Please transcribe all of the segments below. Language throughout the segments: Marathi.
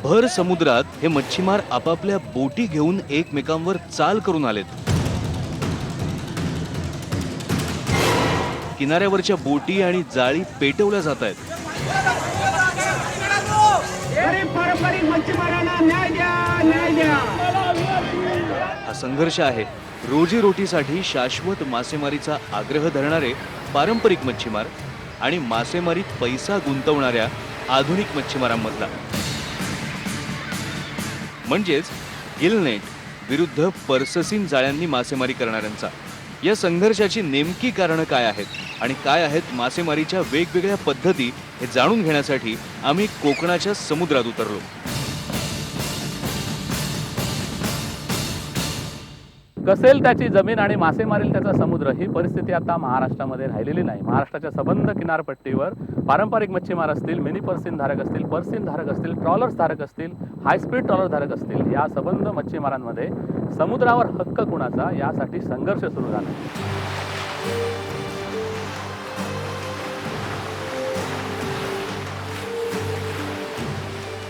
भर समुद्रात हे मच्छीमार आपापल्या बोटी घेऊन एकमेकांवर चाल करून आलेत। किनाऱ्यावरच्या बोटी आणि जाळी पेटवल्या जात आहेत। हा संघर्ष आहे रोजीरोटीसाठी शाश्वत मासेमारीचा आग्रह धरणारे पारंपरिक मच्छीमार आणि मासेमारीत पैसा गुंतवणाऱ्या आधुनिक मच्छीमारांमधला, म्हणजेच गिलनेट विरुद्ध पर्ससीन जाळ्यांनी मासेमारी करणाऱ्यांचा। या संघर्षाची नेमकी कारणं काय आहेत आणि काय आहेत मासेमारीच्या वेगवेगळ्या पद्धती हे जाणून घेण्यासाठी आम्ही कोकणाच्या समुद्रात उतरलो। कसेल त्याची जमीन आणि मासे मारेल त्याचा समुद्र, ही परिस्थिती आता महाराष्ट्रामध्ये राहिलेली नाही। महाराष्ट्राच्या सबंध किनारपट्टीवर पारंपरिक मच्छीमार असतील, मिनी पर्सिन धारक असतील, पर्सिन धारक असतील, ट्रॉलर्स धारक असतील, हायस्पीड ट्रॉलर धारक असतील, या सबंध मच्छीमारांमध्ये समुद्रावर हक्क कुणाचा यासाठी संघर्ष सुरू झाला।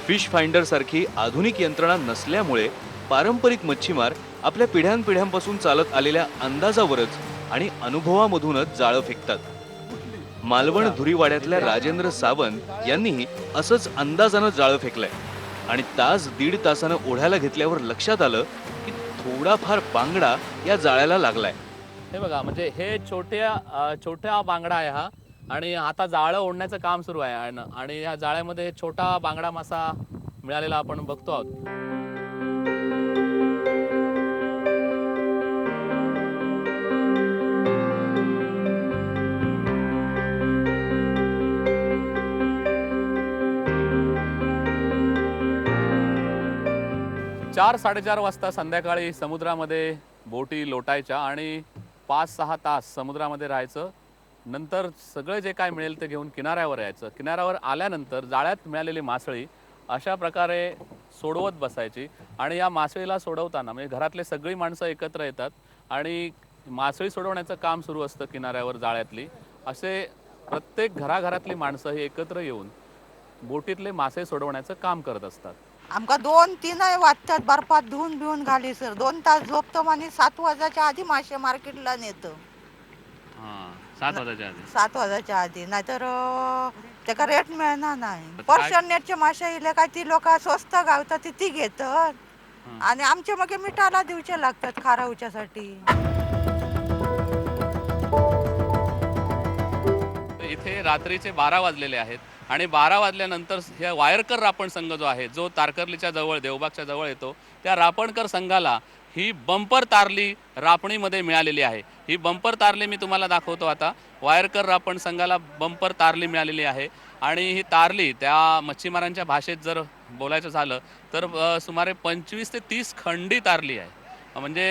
फिश फाइंडर सारखी आधुनिक यंत्रणा नसल्यामुळे पारंपरिक मच्छीमार आपल्या पिढ्यानपिढ्यांपासून चालत आलेल्या अंदाजावरच आणि अनुभवामधूनच जाळं फेकतात। मालवण धुरीवाड्यातल्या राजेंद्र सावंत यांनीही असंच अंदाजानं जाळं फेकलंय आणि तास दीड तासानं ओढ्याला घेतल्यावर लक्षात आलं की थोडाफार बांगडा या जाळ्याला लागलाय। हे बघा, म्हणजे हे छोट्या बांगडा आहे हा, आणि आता जाळं ओढण्याचं काम सुरू आहे आणि या जाळ्यामध्ये छोटा बांगडा मासा मिळालेला आपण बघतो आहोत। 4-4:30 वाजता संध्याकाळी समुद्रामध्ये बोटी लोटायच्या आणि 5-6 तास समुद्रामध्ये राहायचं। नंतर सगळे जे काय मिळेल ते घेऊन किनाऱ्यावर यायचं। किनाऱ्यावर आल्यानंतर जाळ्यात मिळालेली मासळी अशा प्रकारे सोडवत बसायची आणि या मासळीला सोडवताना म्हणजे घरातले सगळी माणसं एकत्र येतात आणि मासळी सोडवण्याचं काम सुरू असतं किनाऱ्यावर जाळ्यातली। असे प्रत्येक घराघरातली माणसं ही एकत्र येऊन बोटीतले मासे सोडवण्याचं काम करत असतात। आमका 2-3 वाजतात बर्फात धुवून बिवून घाली सर 2 तास झोपतो आणि 7 वाजायच्या आधी मासे मार्केटला नेतो। 7 वाजायच्या आधी 7 वाजायच्या आधी, नाहीतर त्याका रेट मिळणार नाही। पर्शियन नेटचे मासे इले काय ती लोक स्वस्त गावतात ती घेतात आणि आमचे मग मिठाला दिवचे लागतात खारावच्यासाठी। इथे रात्रीचे 12 वाजलेले आहेत आणि 12 वाजल्यानंतर ह्या वायरकर रापण संघ जो आहे, जो तारकर्लीच्या जवळ देवबागच्या जवळ येतो, त्या रापणकर संघाला ही बंपर तारली रापणीमध्ये मिळालेली आहे। ही बंपर तारली मी तुम्हाला दाखवतो आता। वायरकर रापण संघाला बंपर तारली मिळालेली आहे आणि ही तारली त्या मच्छीमारांच्या भाषेत जर बोलायचं झालं तर सुमारे 25 ते 30 खंडी तारली आहे। म्हणजे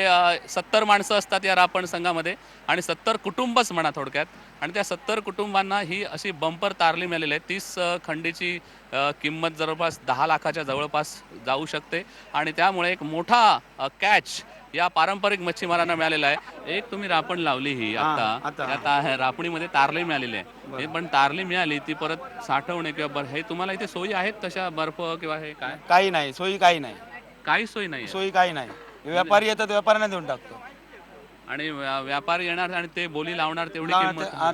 70 माणसं असतात या रापण संघामध्ये आणि 70 कुटुंबच म्हणा थोडक्यात, आणि त्या 70 कुटुंबांना ही अशी बंपर तारली मिळालेली आहे। 30 खंडीची किंमत जवळपास 10 लाखाच्या जवळपास जाऊ शकते आणि त्यामुळे एक मोठा कॅच या पारंपरिक मच्छीमारांना मिळालेला आहे। एक तुम्ही रापण लावली ही आता रापणीमध्ये तारली मिळालेली आहे, पण तारली मिळाली ती परत साठवणे किंवा हे तुम्हाला इथे सोयी आहेत तशा बर्फ किंवा हे काय? काही नाही, सोयी काही नाही, काही सोयी नाही, सोयी काही नाही। व्यापारी येतात, व्यापाऱ्यांना देऊन टाकतो आणि व्यापारी येणार आणि ते बोली लावणार तेवढी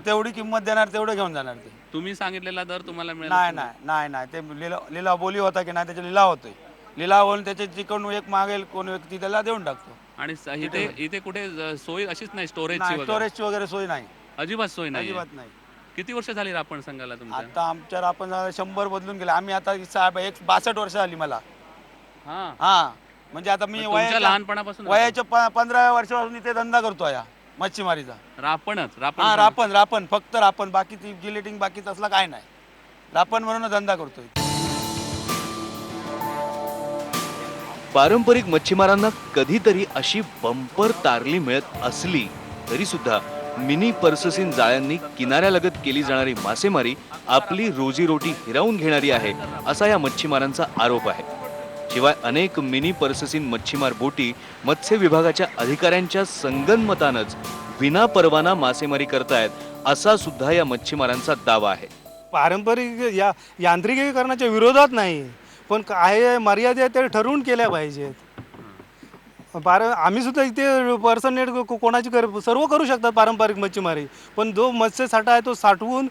तेवढी किंमत देणार, तेवढं घेऊन जाणार ते। तुम्ही सांगितलेला दर तुम्हाला मिळेल? नाही, ते लिलाव बोली होता की नाही, त्याचा लिलाव होतोय। लिलाव होऊन त्याचे जिकडून एक मागेल कोण व्यक्ती त्याला देऊन टाकतो। आणि इथे कुठे सोय अशीच नाही? स्टोरेजची वगैरे सोय नाही, अजिबात सोय नाही, अजिबात नाही। किती वर्ष झाली रापण संघाला तुमच्या? आता आमच्या रापण 100 बदलून गेले। आम्ही आता 62 वर्ष झाली मला। हा, म्हणजे आता मी लहानपणापासून वयाच्या 15व्या वर्षापासून इथे धंदा करतो या मच्छीमारीचा। रापण फक्त रापण, बाकी ती गिलेटिंग बाकी तसला काय नाही, रापण म्हणून धंदा करतोय। पारंपरिक मच्छीमारांना कधीतरी अशी बंपर तारली मिळत असली तरी सुद्धा मिनी पर्ससीन जाळ्यांनी किनाऱ्यालगत केली जाणारी मासेमारी आपली रोजीरोटी हिरावून घेणारी आहे, असा या मच्छीमारांचा आरोप आहे। शिवाय अनेक मिनी पर्ससीन मच्छीमार बोटी मत्स्य विभागाच्या अधिकाऱ्यांच्या संगनमतानच विना परवाना मासेमारी करतायत, असा सुद्धा या मच्छीमारांचा दावा आहे। पारंपरिक यांत्रिकीकरणाच्या विरोधात नाही, पण काय मर्यादा आहे ते ठरवून केल्या पाहिजेत. आम्ही सुद्धा इथे पर्सन नेट कोणाची सर्व करू शकतात पारंपरिक मच्छीमारी, पण जो मत्स्यसाठा आहे तो साठवून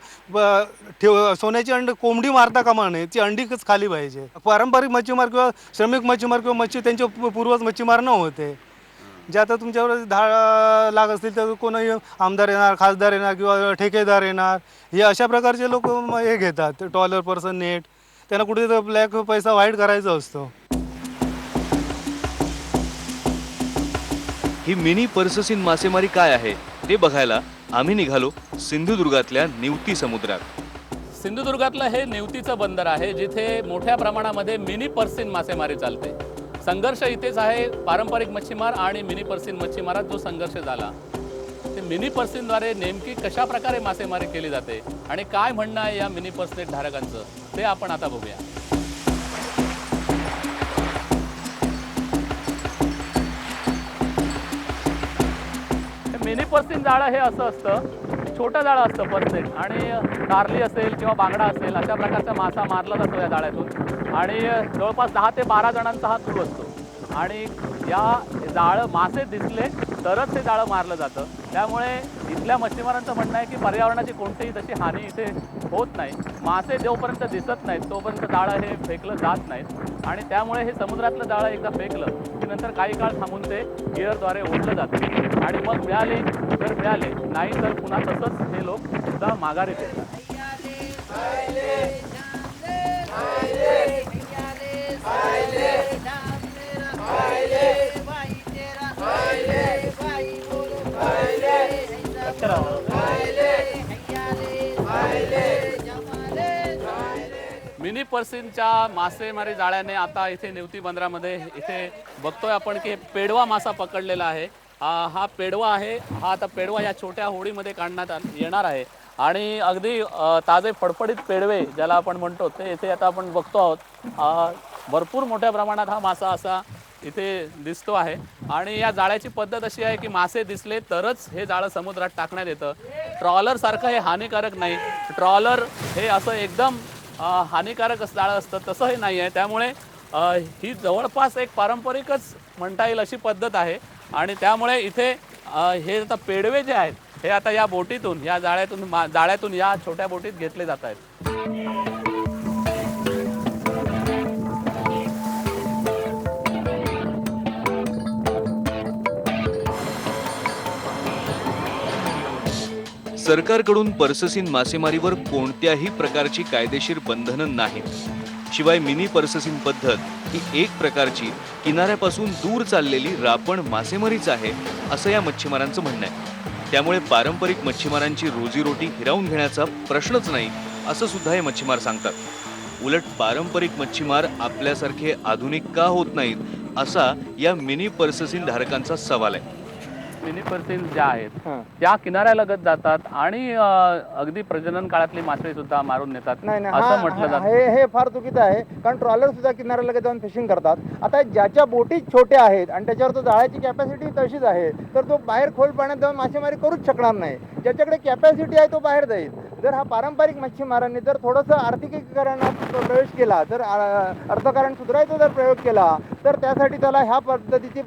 सोन्याची कोंबडी मारता कामा नये, ती अंडीच खाली पाहिजे. पारंपरिक मच्छीमार किंवा श्रमिक मच्छीमार किंवा मच्छी त्यांचे पूर्वज मच्छीमार न होते. जे आता तुमच्यावर 10 लाख असतील तर कोणी आमदार येणार, खासदार येणार किंवा ठेकेदार येणार, हे अशा प्रकारचे लोक हे घेतात ट्रॉलर पर्सन नेट. त्यांना कुठे ब्लॅक पैसा व्हाईट करायचा असतो. ही मिनी पर्ससीन मासेमारी काय आहे ते बघायला आम्ही निघालो सिंधुदुर्गातल्या निवती समुद्रात. सिंधुदुर्गातलं हे निवतीचं बंदर आहे, जिथे मोठ्या प्रमाणामध्ये मिनी पर्सिन मासेमारी चालते. संघर्ष इथेच आहे. पारंपरिक मच्छीमार आणि मिनी पर्सिन मच्छीमारात जो संघर्ष झाला, ते मिनी पर्सिनद्वारे नेमकी कशा प्रकारे मासेमारी केली जाते आणि काय म्हणणं आहे या मिनी पर्सिन धारकांचं, ते आपण आता बघूया. मिनी पर्सिन जाळं हे असं असतं, छोटं जाळं असतं पर्सेट, आणि तारली असेल किंवा बांगडा असेल अशा प्रकारचा मासा मारला जातो या जाळ्यातून. आणि जवळपास 10 ते 12 जणांचा हा क्रू असतो. आणि या जाळं मासे दिसले तरच हे जाळं मारलं जातं. त्यामुळे इथल्या मच्छीमारांचं म्हणणं आहे की पर्यावरणाची कोणतीही तशी हानी इथे होत नाही. मासे जोपर्यंत दिसत नाहीत तोपर्यंत जाळं हे फेकलं जात नाहीत. आणि त्यामुळे हे समुद्रातलं जाळं एकदा फेकलं की नंतर काही काळ थांबून ते गिअरद्वारे ओढलं जातं. आणि मग मिळाले तर मिळाले, नाही तर पुन्हा तसंच हे लोक सुद्धा माघारी देतात. मिनी पर्सिनच्या मासेमारी जाळ्याने आता इथे निवती बंदरामध्ये इथे बघतोय आपण की पेडवा मासा पकडलेला आहे. हा पेडवा आहे. हा आता पेडवा या छोट्या होडीमध्ये काढण्यात येणार आहे. आणि अगदी ताजे फडफडीत पेडवे ज्याला आपण म्हणतो ते इथे आता आपण बघतो आहोत. भरपूर मोठ्या प्रमाणात हा मासा असा इथे दिसतो आहे. आणि या जाळ्याची पद्धत अशी आहे की मासे दिसले तरच हे जाळं समुद्रात टाकण्यात येतं. ट्रॉलरसारखं हे हानिकारक नाही. ट्रॉलर हे असं एकदम हानिकारक जाळं असतं तसं हे नाही आहे. त्यामुळे ही जवळपास एक पारंपरिकच म्हणता येईल अशी पद्धत आहे. आणि त्यामुळे इथे हे आता पेडवे जे आहेत हे आता या बोटीतून, या जाळ्यातून या छोट्या बोटीत घेतले जात आहेत. सरकारकडून पर्ससीन मासेमारीवर कोणत्याही प्रकारची कायदेशीर बंधनं नाहीत. शिवाय मिनी पर्ससीन पद्धत ही एक प्रकारची किनाऱ्यापासून दूर चाललेली रापण मासेमारीच आहे असं या मच्छीमारांचं म्हणणं आहे. त्यामुळे पारंपरिक मच्छीमारांची रोजीरोटी हिरावून घेण्याचा प्रश्नच नाही असं सुद्धा हे मच्छीमार सांगतात. उलट पारंपरिक मच्छीमार आपल्यासारखे आधुनिक का होत नाहीत असा या मिनी पर्ससीन धारकांचा सवाल आहे. मिनी पर्सिन ज्या आहेत त्या किनाऱ्यालगत जातात आणि अगदी प्रजनन काळातली मासे सुद्धा मारून नेतात असं म्हटलं जातं. हे फार चुकीचं आहे, कारण ट्रॉलर सुद्धा किनाऱ्यालगत जाऊन फिशिंग करतात. आता ज्याच्या बोटी छोट्या आहेत आणि त्याच्यावर तो जाळ्याची कॅपॅसिटी तशीच आहे तर तो बाहेर खोल पाण्यात जाऊन मासेमारी करूच शकणार नाही. ज्याच्याकडे कॅपॅसिटी आहे तो बाहेर जाईल. जर हा पारंपरिक मच्छीमारांनी जर थोडंसं आर्थिकीकरणात प्रवेश केला, जर अर्थकारण सुधारायचा जर प्रयोग केला तर त्यासाठी त्याला ह्या पद्धतीची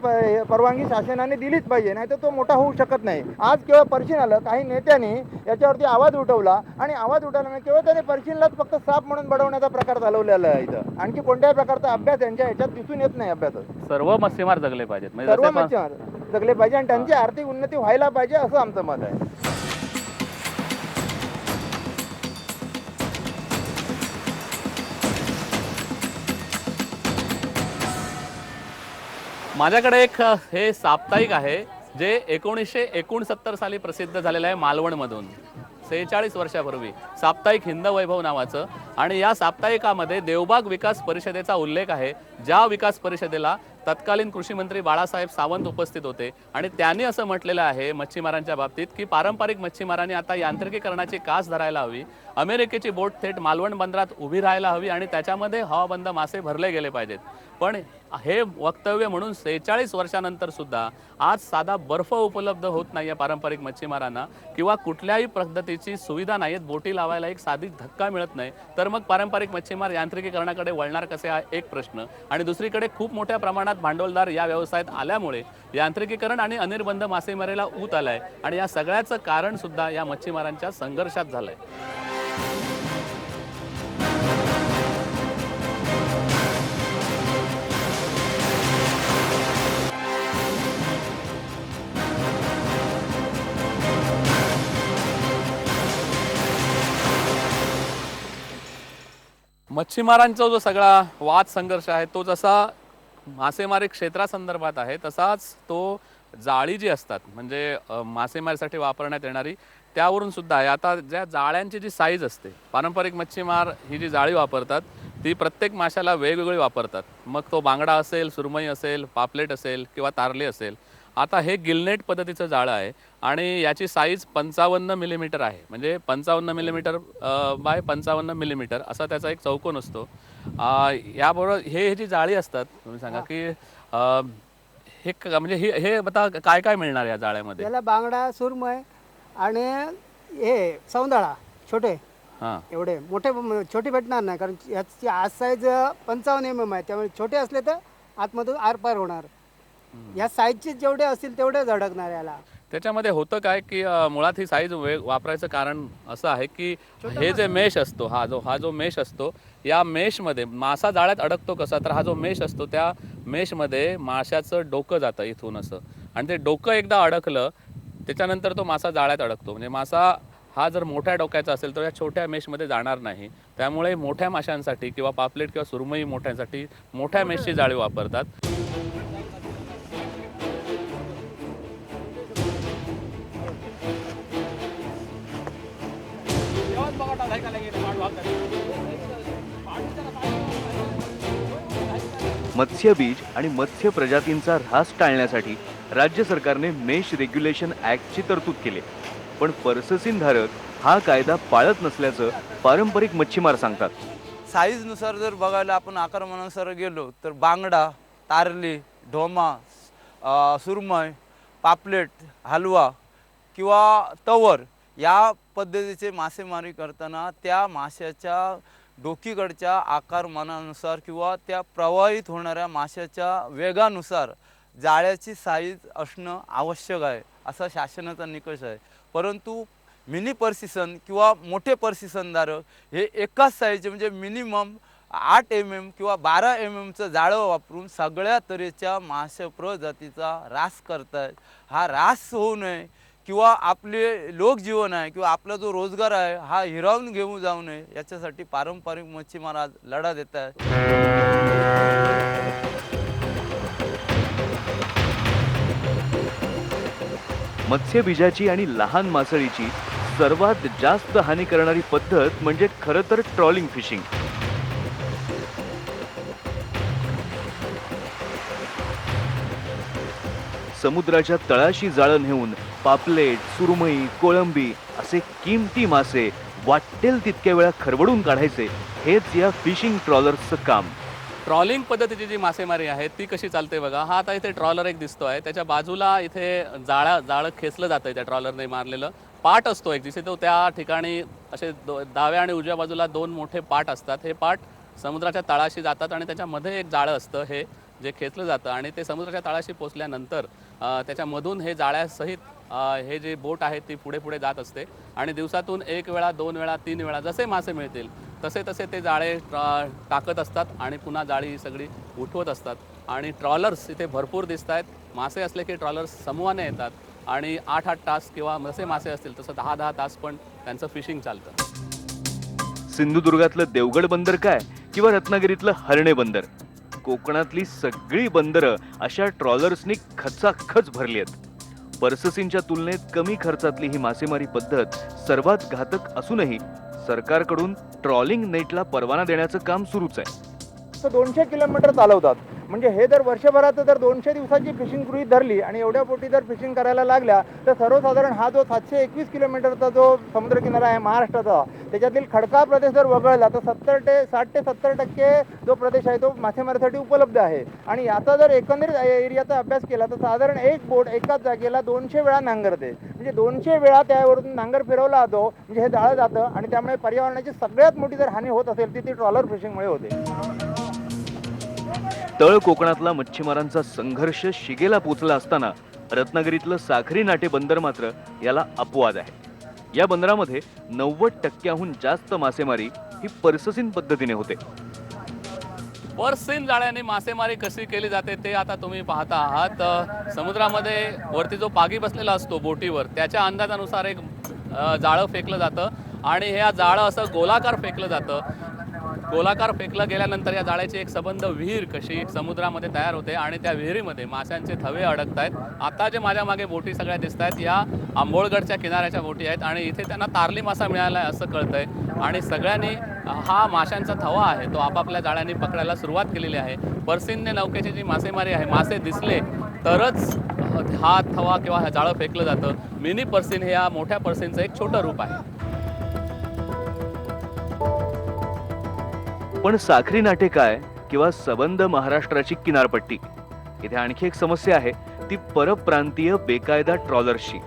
परवानगी शासनाने दिलीच पाहिजे, नाही तर तो मोठा होऊ शकत नाही. आज केवळ पर्शिन आलं, काही नेत्यांनी याच्यावरती आवाज उठवला आणि आवाज उठवल्याने केवळ त्याने पर्शिनलाच फक्त साप म्हणून बनवण्याचा प्रकार चालवलेला आहे. इथं आणखी कोणत्याही प्रकारचा अभ्यास यांच्या ह्याच्यात दिसून येत नाही. अभ्यासात सर्व मच्छीमार जगले पाहिजेत, सर्व मच्छीमार जगले पाहिजे आणि त्यांची आर्थिक उन्नती व्हायला पाहिजे असं आमचं मत आहे. माझ्याकडे एक हे साप्ताहिक आहे जे 1969 साली प्रसिद्ध झालेलं आहे मालवणमधून. 46 वर्षापूर्वी साप्ताहिक हिंद वैभव नावाचं. आणि या साप्ताहिकामध्ये देवबाग विकास परिषदेचा उल्लेख आहे, ज्या विकास परिषदेला तत्कालीन कृषी मंत्री बाळासाहेब सावंत उपस्थित होते. आणि त्यांनी असं म्हटलेलं आहे मच्छीमारांच्या बाबतीत की पारंपरिक मच्छीमारांनी आता यांत्रिकीकरणाची कास धरायला हवी. अमेरिकेची बोट थेट मालवण बंदरात उभी राहायला हवी आणि त्याच्यामध्ये हवाबंद मासे भरले गेले पाहिजेत. पण हे वक्तव्य म्हणून 46 वर्षानंतर सुद्धा आज साधा बर्फ उपलब्ध होत नाही आहे पारंपरिक मच्छीमारांना, किंवा कुठल्याही पद्धतीची सुविधा नाही आहेत, बोटी लावायला एक साधी धक्का मिळत नाही, तर मग पारंपरिक मच्छीमार यांत्रिकीकरणाकडे वळणार कसे हा एक प्रश्न. आणि दुसरीकडे खूप मोठ्या प्रमाणात भांडवलदार या व्यवसायात आल्यामुळे यांत्रिकीकरण आणि अनिर्बंध मासेमारीला ऊत आलाय आणि या सगळ्याचं कारण सुद्धा या मच्छीमारांच्या संघर्षात झालंय. मच्छीमारांचा जो सगळा वाद संघर्ष आहे तो जसा मासेमारी क्षेत्रासंदर्भात आहे, तसाच तो जाळी जी असतात म्हणजे मासेमारीसाठी वापरण्यात येणारी त्यावरून सुद्धा आहे. आता ज्या जाळ्यांची जी साईज असते, पारंपरिक मच्छीमार ही जी जाळी वापरतात ती प्रत्येक माशाला वेगवेगळी वापरतात. मग तो बांगडा असेल, सुरमई असेल, पापलेट असेल किंवा तारली असेल. आता हे गिलनेट पद्धतीचं जाळं आहे आणि याची साईज 55 मिलीमीटर आहे, म्हणजे 55 मिलीमीटर बाय 55 मिलीमीटर असा त्याचा एक चौकोन असतो. याबरोबर हे जी जाळी असतात, तुम्ही सांगा की हे म्हणजे हे आता काय काय मिळणार या जाळ्यामध्ये? याला बांगडा, सुरमई आणि हे सौंदाळा छोटे, हां, एवढे मोठे छोटे भेटणार नाही, कारण याची आज साईज 55 mm आहे, त्यामुळे छोटे असले तर आतमधून आरपार होणार. या साईजचे जेवढे असतील तेवढेच अडकणार याला. त्याच्यामध्ये होतं काय की मुळात ही साईज वापरायचं कारण असं आहे की हे जे मेश असतो, हा जो मेश असतो, या मेशमध्ये मासा जाळ्यात अडकतो कसा, तर हा जो मेश असतो त्या मेशमध्ये माशाचं डोकं जातं इथून असं, आणि ते डोकं एकदा अडकलं त्याच्यानंतर तो मासा जाळ्यात अडकतो. म्हणजे मासा हा जर मोठ्या डोक्याचा असेल तर या छोट्या मेशमध्ये जाणार नाही. त्यामुळे मोठ्या माशांसाठी किंवा पापलेट किंवा सुरमई मोठ्यांसाठी मोठ्या मेशची जाळी वापरतात. मत्स्यबीज आणि मत्स्य प्रजातींचा ऱ्हास टाळण्यासाठी राज्य सरकारने मेश रेग्युलेशन ॲक्टची तरतूद केली, पण पर्ससीनधारक हा कायदा पाळत नसल्याचं पारंपरिक मच्छीमार सांगतात. साईजनुसार जर बघायला आपण आकारमानानुसार गेलो तर बांगडा, तारली, ढोमा, सुरमई, पापलेट, हलवा किंवा तवर या पद्धतीचे मासेमारी करताना त्या माशाच्या डोकीकडच्या आकारमानानुसार किंवा त्या प्रवाहित होणाऱ्या माशाच्या वेगानुसार जाळ्याची साईज असणं आवश्यक आहे, असा शासनाचा निकष आहे. परंतु मिनी पर्सिसन किंवा मोठे पर्सिसनधारक हे एकाच साईजचे म्हणजे मिनिमम 8 mm किंवा 12 mmचं जाळं वापरून सगळ्या तऱ्हेच्या मासे प्रजातीचा ऱ्हास करतायत. हा ऱ्हास होऊ नये किंवा आपले लोकजीवन आहे किंवा आपला जो रोजगार आहे हा हिरावून घेऊन जाऊ नये याच्यासाठी पारंपरिक मच्छीमार आज लढा देत आहेत. मत्स्यबीजाची आणि लहान मासळीची सर्वात जास्त हानी करणारी पद्धत म्हणजे खरं तर ट्रॉलिंग फिशिंग. समुद्राच्या तळाशी जाळं नेऊन पापलेट, सुरमई, कोळंबी असे किमती मासे वाटेल तितक्या वेळा खरवडून काढायचे, हेच या फिशिंग ट्रॉलर्सचं काम. ट्रॉलिंग पद्धतीची जी मासेमारी आहे ती कशी चालते बघा. हा आता इथे ट्रॉलर एक दिसतो आहे, त्याच्या बाजूला इथे जाळं खेचलं जातं. त्या ट्रॉलरने मारलेलं पाट असतो एक, जिथे तो त्या ठिकाणी असे डाव्या आणि उजव्या बाजूला 2 मोठे पाट असतात. हे पाट समुद्राच्या तळाशी जातात आणि त्याच्यामध्ये एक जाळं असतं हे जे खेचलं जातं, आणि ते समुद्राच्या तळाशी पोचल्यानंतर त्याच्यामधून हे जाळ्यासहित हे जे बोट आहे ती पुढे पुढे जात असते, आणि दिवसातून 1 वेळा, 2 वेळा, 3 वेळा जसे मासे मिळतील तसे तसे ते जाळे टाकत असतात आणि पुन्हा जाळी सगळी उठवत असतात. आणि ट्रॉलर्स इथे भरपूर दिसत आहेत. मासे असले की ट्रॉलर्स समूहाने येतात आणि 8-8 तास किंवा जसे मासे असतील तसं 10-10 तास पण त्यांचं फिशिंग चालतं. सिंधुदुर्गातलं देवगड बंदर काय किंवा रत्नागिरीतलं हर्णे बंदर, कोकणातली सगळी बंदरं अशा ट्रॉलर्सनी खचाखच भरली आहेत. पर्ससीनच्या तुलनेत कमी खर्चातली ही मासेमारी पद्धत सर्वात घातक असूनही सरकारकडून ट्रॉलिंग नेटला परवाना देण्याचं काम सुरूच आहे. 200 किलोमीटर चालवतात म्हणजे हे जर वर्षभरात जर 200 दिवसाची फिशिंग गृहीत धरली आणि एवढ्या बोटी जर फिशिंग करायला लागल्या तर सर्वसाधारण हा जो 721 किलोमीटरचा जो समुद्रकिनारा आहे महाराष्ट्राचा, त्याच्यातील खडकाळ प्रदेश जर वगळला तर 60 ते 70% जो प्रदेश आहे तो मासेमारीसाठी उपलब्ध आहे. आणि याचा जर एकंदरीत एरियाचा अभ्यास केला तर साधारण एक बोट एकाच जागेला 200 वेळा नांगरते. म्हणजे 200 वेळा त्यावरून नांगर फिरवला जातो, म्हणजे हे जाळं जातं आणि त्यामुळे पर्यावरणाची सगळ्यात मोठी जर हानी होत असेल ती ट्रॉलर फिशिंगमुळे होते. तळ कोकणातला मच्छीमारांचा संघर्ष शिगेला पोचला असताना रत्नागिरीतलं साखरी नाटे बंदर मात्र याला अपवाद आहे. या बंदरामध्ये 90% जास्त मासेमारी ही पर्ससीन पद्धतीने होते. पर्ससीन जाळ्याने मासेमारी कशी केली जाते ते आता तुम्ही पाहता आहात. समुद्रामध्ये वरती जो पागी बसलेला असतो बोटीवर, त्याच्या अंदाजानुसार एक जाळं फेकलं जातं आणि हे जाळं असं गोलाकार फेकलं जातं. गोलाकार फेकलं गेल्यानंतर या जाळ्याची एक सबंध विहीर कशी समुद्रामध्ये तयार होते आणि त्या विहिरीमध्ये माशांचे थवे अडकत आहेत. आता जे माझ्या मागे बोटी सगळ्या दिसत आहेत या आंबोळगडच्या किनाऱ्याच्या बोटी आहेत आणि इथे त्यांना तारली मासा मिळाला आहे असं कळतंय. आणि सगळ्यांनी हा माशांचा थवा आहे तो आपापल्या जाळ्यांनी पकडायला सुरुवात केलेली आहे. पर्सीनने नौकेची जी मासेमारी आहे, मासे दिसले तरच हा थवा किंवा हा जाळं फेकलं जातं. मिनी पर्सीन हे या मोठ्या पर्सीनचं एक छोटं रूप आहे. पण साखरी नाटे काय किंवा सबंध महाराष्ट्राची किनारपट्टी, इथे आणखी एक समस्या आहे, ती परप्रांतीय बेकायदा ट्रॉलर्सची.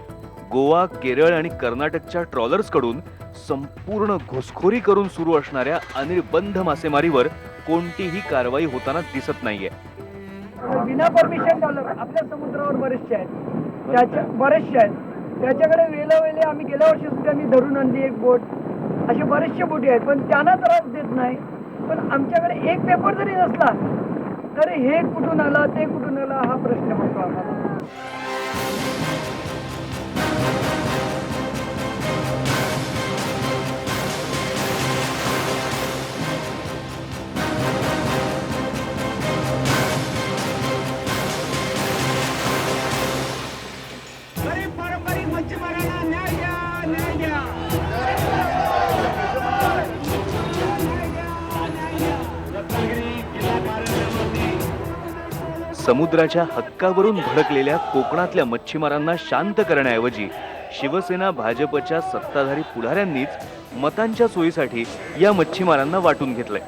गोवा, केरळ आणि कर्नाटकच्या ट्रॉलर्सकडून संपूर्ण घुसखोरी करून सुरू असणाऱ्या अनिर्बंध मासेमारीवर कोणतीही कारवाई होताना दिसत नाहीये. विना परमिशन डॉलर आपल्या समुद्रावर बरेचसे आहेत, त्याच्याकडे वेळोवेळी आम्ही गेल्या वर्षी सुद्धा मी धरून आणली एक बोट. असे बरेचसे बोटी आहेत पण त्यांना त्रास देत नाही. पण आमच्याकडे एक पेपर जरी नसला तरी हे कुठून आला ते कुठून आला हा प्रश्न पडतो आम्हाला. पारंपरिक मच्छीमारांना न्याय द्या, न्याय द्या. समुद्राच्या हक्कावरून भडकलेल्या कोकणातल्या मच्छीमारांना शांत करण्याऐवजी शिवसेना भाजपच्या सत्ताधारी पुढाऱ्यांनीच मतांच्या सोयीसाठी या मच्छीमारांना वाटून घेतलंय.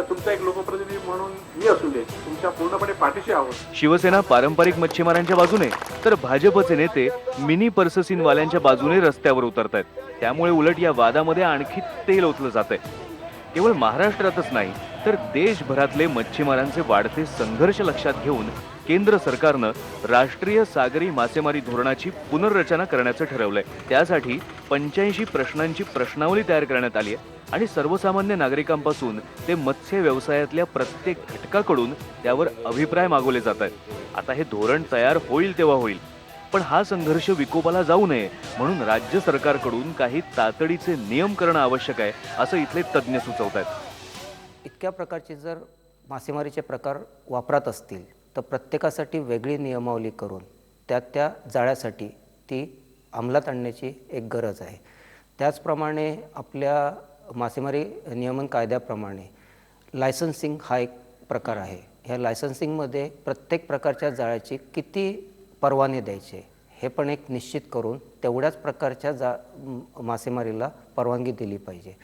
तुमचा एक लोकप्रतिनिधी म्हणून मी असू दे तुमच्या पूर्णपणे पाठीशी आहोत. शिवसेना पारंपरिक मच्छीमारांच्या बाजूने तर भाजपचे नेते मिनी पर्ससीनवाल्यांच्या बाजूने रस्त्यावर उतरतायत. त्यामुळे उलट या वादामध्ये आणखी तेल ओतलं जातंय. केवळ महाराष्ट्रातच नाही तर देशभरातले मच्छीमारांचे वाढते संघर्ष लक्षात घेऊन केंद्र सरकारनं राष्ट्रीय सागरी मासेमारी धोरणाची पुनर्रचना करण्याचं ठरवलंय. त्यासाठी 85 प्रश्नांची प्रश्नावली तयार करण्यात आली आहे आणि सर्वसामान्य नागरिकांपासून ते मत्स्य व्यवसायातल्या प्रत्येक घटकाकडून त्यावर अभिप्राय मागवले जात आहेत. आता हे धोरण तयार होईल तेव्हा होईल, पण हा संघर्ष विकोपाला जाऊ नये म्हणून राज्य सरकारकडून काही तातडीचे नियम करणं आवश्यक आहे असं इथले तज्ज्ञ सुचवत आहेत. इतक्या प्रकारचे जर मासेमारीचे प्रकार वापरात असतील तर प्रत्येकासाठी वेगळी नियमावली करून त्या जाळ्यासाठी ती अंमलात आणण्याची एक गरज आहे. त्याचप्रमाणे आपल्या मासेमारी नियमन कायद्याप्रमाणे लायसन्सिंग हा एक प्रकार आहे. ह्या लायसन्सिंगमध्ये प्रत्येक प्रकारच्या जाळ्याची किती परवाने द्यायचे हे पण एक निश्चित करून तेवढ्याच प्रकारच्या मासेमारीला परवानगी दिली पाहिजे.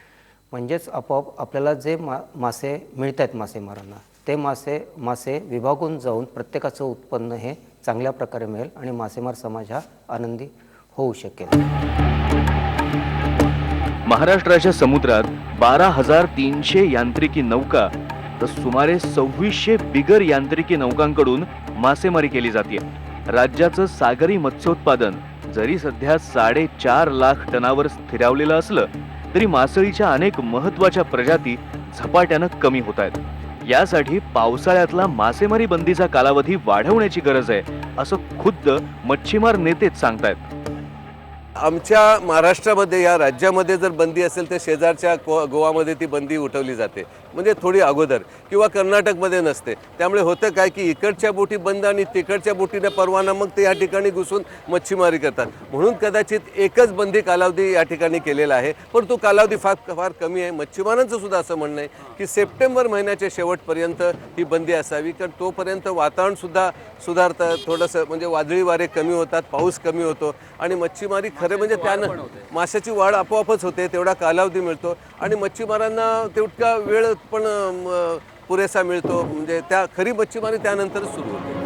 म्हणजेच आपोआप आपल्याला जे मासे मिळत आहेत मासेमारांना ते मासे विभागून जाऊन प्रत्येकाचं उत्पन्न हे चांगल्या प्रकारे मिळेल आणि मासेमार समाज हा आनंदी होऊ शकेल. महाराष्ट्राच्या समुद्रात 12,300 यांत्रिकी नौका तर सुमारे 2600 बिगर यांत्रिकी नौकांकडून मासेमारी केली जाते. राज्याचं सागरी मत्स्योत्पादन जरी सध्या 4.5 लाख टनावर स्थिरावलेलं असलं तरी मासळीच्या अनेक महत्त्वाच्या प्रजाती झपाट्यानं कमी होत आहेत. यासाठी पावसाळ्यातला मासेमारी बंदीचा कालावधी वाढवण्याची गरज आहे असं खुद्द मच्छीमार नेतेच सांगतायत. आमच्या महाराष्ट्रामध्ये या राज्यामध्ये जर बंदी असेल तर शेजारच्या गोवामध्ये ती बंदी उठवली जाते, म्हणजे थोडी अगोदर, किंवा कर्नाटकमध्ये नसते. त्यामुळे होतं काय की इकडच्या बोटी बंद आणि तिकडच्या बोटीने परवाना, मग ते या ठिकाणी घुसून मच्छीमारी करतात. म्हणून कदाचित एकच बंदी कालावधी या ठिकाणी केलेला आहे, पण तो कालावधी फार कमी आहे. मच्छीमारांचं सुद्धा असं म्हणणं आहे की सप्टेंबर महिन्याच्या शेवटपर्यंत ही बंदी असावी, कारण तोपर्यंत वातावरणसुद्धा सुधारतं, थोडंसं म्हणजे वादळी वारे कमी होतात, पाऊस कमी होतो आणि मच्छीमारी खरं म्हणजे त्यानं माशाची वाढ आपोआपच होते, तेवढा कालावधी मिळतो आणि मच्छीमारांना तेवढा वेळ पण पुरेसा मिळतो, म्हणजे त्या खरी मच्छीमारी त्यानंतरच सुरू होते.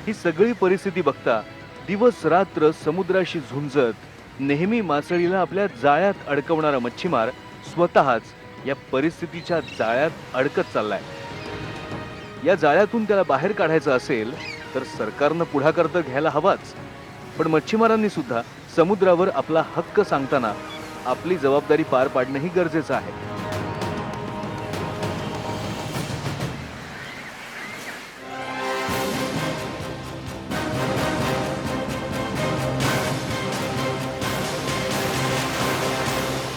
ही सगळी परिस्थिती बघता दिवस रात्र समुद्राशी झुंजत नेहमी मासळीला आपल्या जाळ्यात अडकवणारा मच्छीमार स्वतःच या परिस्थितीच्या जाळ्यात अडकत चाललाय. या जाळ्यातून त्याला बाहेर काढायचं असेल तर सरकारनं पुढाकार तर घ्यायला हवाच, पण मच्छीमारांनी सुद्धा समुद्रावर आपला हक्क सांगताना आपली जबाबदारी पार पाडणंही गरजेचं आहे.